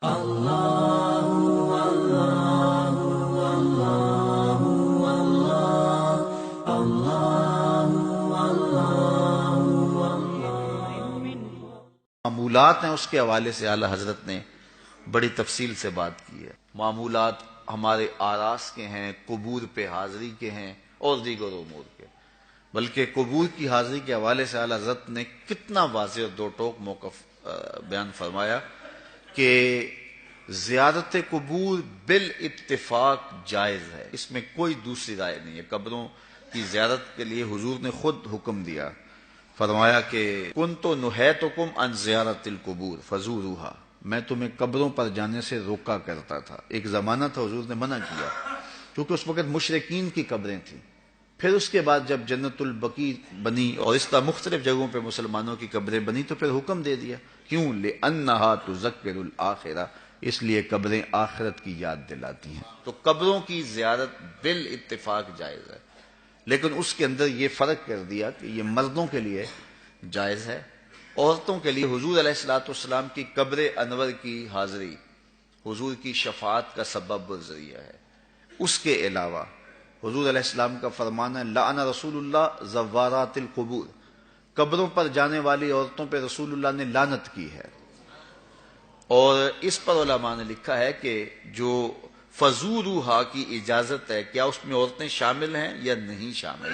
معمولات ہیں اس کے حوالے سے اعلیٰ حضرت نے بڑی تفصیل سے بات کی ہے۔ معمولات ہمارے آراس کے ہیں، قبور پہ حاضری کے ہیں اور دیگر امور کے، بلکہ قبور کی حاضری کے حوالے سے اعلیٰ حضرت نے کتنا واضح اور دو ٹوک موقف بیان فرمایا کہ زیارت قبور بالاتفاق جائز ہے، اس میں کوئی دوسری رائے نہیں ہے۔ قبروں کی زیارت کے لیے حضور نے خود حکم دیا، فرمایا کہ کنت نہیتکم عن زیارت القبور فزوروها، میں تمہیں قبروں پر جانے سے روکا کرتا تھا۔ ایک زمانہ تھا حضور نے منع کیا کیونکہ اس وقت مشرکین کی قبریں تھیں، پھر اس کے بعد جب جنت البقیع بنی اور اس طرح مختلف جگہوں پہ مسلمانوں کی قبریں بنی تو پھر حکم دے دیا، کیوں؟ لِأَنَّهَا تُذَكِّرُ الْآخِرَةَ، اس لیے قبریں آخرت کی یاد دلاتی ہیں۔ تو قبروں کی زیارت بالاتفاق جائز ہے، لیکن اس کے اندر یہ فرق کر دیا کہ یہ مردوں کے لیے جائز ہے، عورتوں کے لیے حضور علیہ الصلوۃ والسلام کی قبر انور کی حاضری حضور کی شفاعت کا سبب و ذریعہ ہے۔ اس کے علاوہ حضور علیہ السلام کا فرمان ہے لعن رسول اللہ زوارات القبور، قبروں پر جانے والی عورتوں پہ رسول اللہ نے لعنت کی ہے۔ اور اس پر علماء نے لکھا ہے کہ جو فزوروہا کی اجازت ہے، کیا اس میں عورتیں شامل ہیں یا نہیں شامل؟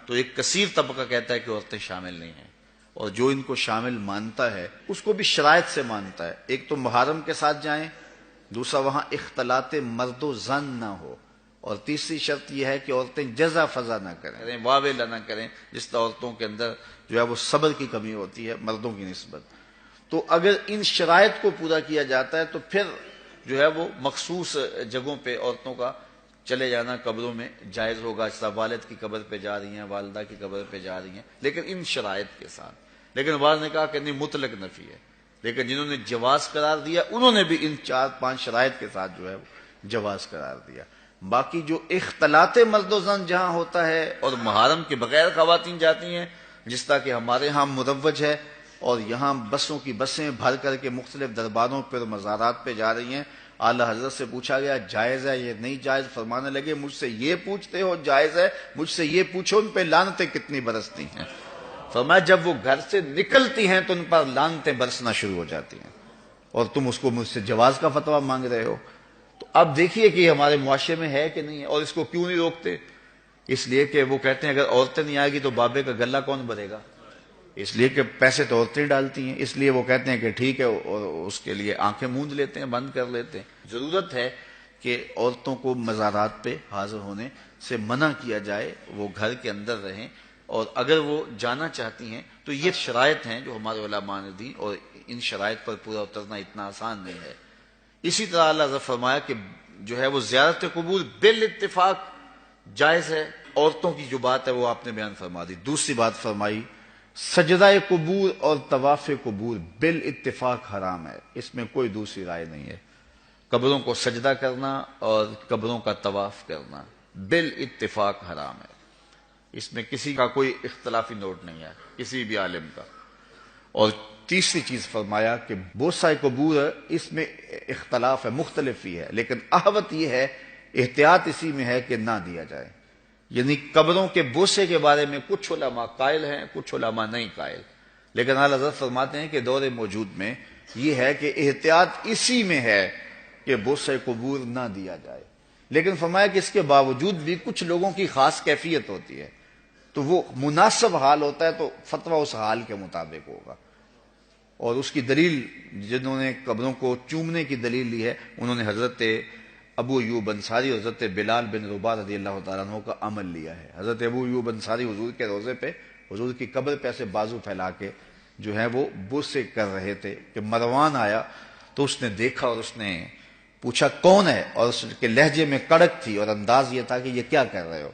تو ایک کثیر طبقہ کہتا ہے کہ عورتیں شامل نہیں ہیں، اور جو ان کو شامل مانتا ہے اس کو بھی شرائط سے مانتا ہے۔ ایک تو محرم کے ساتھ جائیں، دوسرا وہاں اختلاط مرد و زن نہ ہو، اور تیسری شرط یہ ہے کہ عورتیں جزا فضا نہ کریں، واویلا نہ کریں، جس طرح عورتوں کے اندر جو ہے وہ صبر کی کمی ہوتی ہے مردوں کی نسبت۔ تو اگر ان شرائط کو پورا کیا جاتا ہے تو پھر جو ہے وہ مخصوص جگہوں پہ عورتوں کا چلے جانا قبروں میں جائز ہوگا، اس طرح والد کی قبر پہ جا رہی ہیں، والدہ کی قبر پہ جا رہی ہیں، لیکن ان شرائط کے ساتھ۔ لیکن بعض نے کہا کہ نہیں، مطلق نفی ہے، لیکن جنہوں نے جواز قرار دیا انہوں نے بھی ان 4-5 شرائط کے ساتھ جو ہے وہ جواز قرار دیا۔ باقی جو اختلاط مرد و زن جہاں ہوتا ہے اور محرم کے بغیر خواتین جاتی ہیں، جس طرح کہ ہمارے ہاں مروج ہے، اور یہاں بسوں کی بسیں بھر کر کے مختلف درباروں پر مزارات پہ جا رہی ہیں، اعلیٰ حضرت سے پوچھا گیا جائز ہے یہ نہیں جائز، فرمانے لگے مجھ سے یہ پوچھتے ہو جائز ہے، مجھ سے یہ پوچھو ان پہ لعنتیں کتنی برستی ہیں۔ فرمایا جب وہ گھر سے نکلتی ہیں تو ان پر لعنتیں برسنا شروع ہو جاتی ہیں، اور تم اس کو مجھ سے جواز کا فتویٰ مانگ رہے ہو۔ تو اب دیکھیے کہ یہ ہمارے معاشرے میں ہے کہ نہیں ہے، اور اس کو کیوں نہیں روکتے؟ اس لیے کہ وہ کہتے ہیں اگر عورتیں نہیں آئے گی تو بابے کا گلہ کون بھرے گا، اس لیے کہ پیسے تو عورتیں ڈالتی ہیں، اس لیے وہ کہتے ہیں کہ ٹھیک ہے، اور اس کے لیے آنکھیں موند لیتے ہیں، بند کر لیتے ہیں۔ ضرورت ہے کہ عورتوں کو مزارات پہ حاضر ہونے سے منع کیا جائے، وہ گھر کے اندر رہیں، اور اگر وہ جانا چاہتی ہیں تو یہ شرائط ہیں جو ہمارے علماء نے دی، اور ان شرائط پر پورا اترنا اتنا آسان نہیں ہے۔ اسی طرح اللہ نے فرمایا کہ جو ہے وہ زیارت قبور بالاتفاق جائز ہے۔ عورتوں کی جو بات ہے وہ آپ نے بیان فرما دی۔ دوسری بات فرمائی سجدہ قبور اور طواف قبور بالاتفاق حرام ہے، اس میں کوئی دوسری رائے نہیں ہے۔ قبروں کو سجدہ کرنا اور قبروں کا طواف کرنا بالاتفاق حرام ہے، اس میں کسی کا کوئی اختلافی نوٹ نہیں ہے، کسی بھی عالم کا۔ اور تیسری چیز فرمایا کہ بوسہ قبور اس میں اختلاف ہے، مختلف ہی ہے، لیکن احوط یہ ہے، احتیاط اسی میں ہے کہ نہ دیا جائے۔ یعنی قبروں کے بوسے کے بارے میں کچھ علماء قائل ہیں، کچھ علماء نہیں قائل، لیکن اعلیٰ حضرت فرماتے ہیں کہ دور موجود میں یہ ہے کہ احتیاط اسی میں ہے کہ بوسے قبور نہ دیا جائے، لیکن فرمایا کہ اس کے باوجود بھی کچھ لوگوں کی خاص کیفیت ہوتی ہے، تو وہ مناسب حال ہوتا ہے تو فتویٰ اس حال کے مطابق ہوگا۔ اور اس کی دلیل جنہوں نے قبروں کو چومنے کی دلیل لی ہے انہوں نے حضرت ابو ایوب انصاری اور حضرت بلال بن رباح رضی اللہ تعالیٰ عنہ کا عمل لیا ہے۔ حضرت ابو ایوب انصاری حضور کے روضے پہ، حضور کی قبر پہ ایسے بازو پھیلا کے جو ہے وہ بوسے کر رہے تھے کہ مروان آیا تو اس نے دیکھا اور اس نے پوچھا کون ہے، اور اس کے لہجے میں کڑک تھی اور انداز یہ تھا کہ یہ کیا کر رہے ہو؟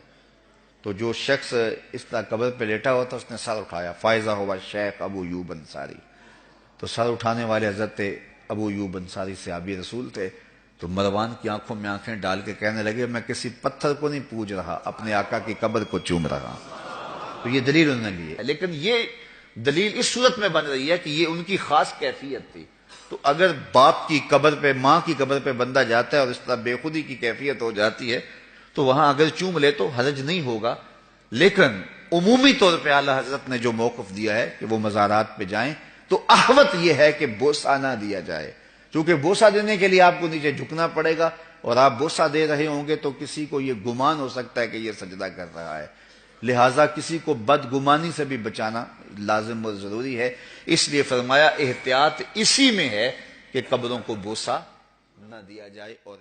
تو جو شخص اس طرح قبر پہ لیٹا ہوا تھا اس نے سر اٹھایا، فائزہ ہوا شیخ ابو ایوب انصاری۔ تو سر اٹھانے والے حضرت ابو ایوب انصاری صحابی رسول تھے، تو مروان کی آنکھوں میں آنکھیں ڈال کے کہنے لگے میں کسی پتھر کو نہیں پوج رہا، اپنے آقا کی قبر کو چوم رہا۔ تو یہ دلیل انہوں نے لی ہے، لیکن یہ دلیل اس صورت میں بن رہی ہے کہ یہ ان کی خاص کیفیت تھی، تو اگر باپ کی قبر پہ، ماں کی قبر پہ بندہ جاتا ہے اور اس طرح بے خودی کی کیفیت ہو جاتی ہے تو وہاں اگر چوم لے تو حرج نہیں ہوگا، لیکن عمومی طور پہ اعلی حضرت نے جو موقف دیا ہے کہ وہ مزارات پہ جائیں تو احوط یہ ہے کہ بوسہ نہ دیا جائے، کیونکہ بوسہ دینے کے لیے آپ کو نیچے جھکنا پڑے گا اور آپ بوسہ دے رہے ہوں گے تو کسی کو یہ گمان ہو سکتا ہے کہ یہ سجدہ کر رہا ہے، لہٰذا کسی کو بدگمانی سے بھی بچانا لازم اور ضروری ہے۔ اس لیے فرمایا احتیاط اسی میں ہے کہ قبروں کو بوسہ نہ دیا جائے اور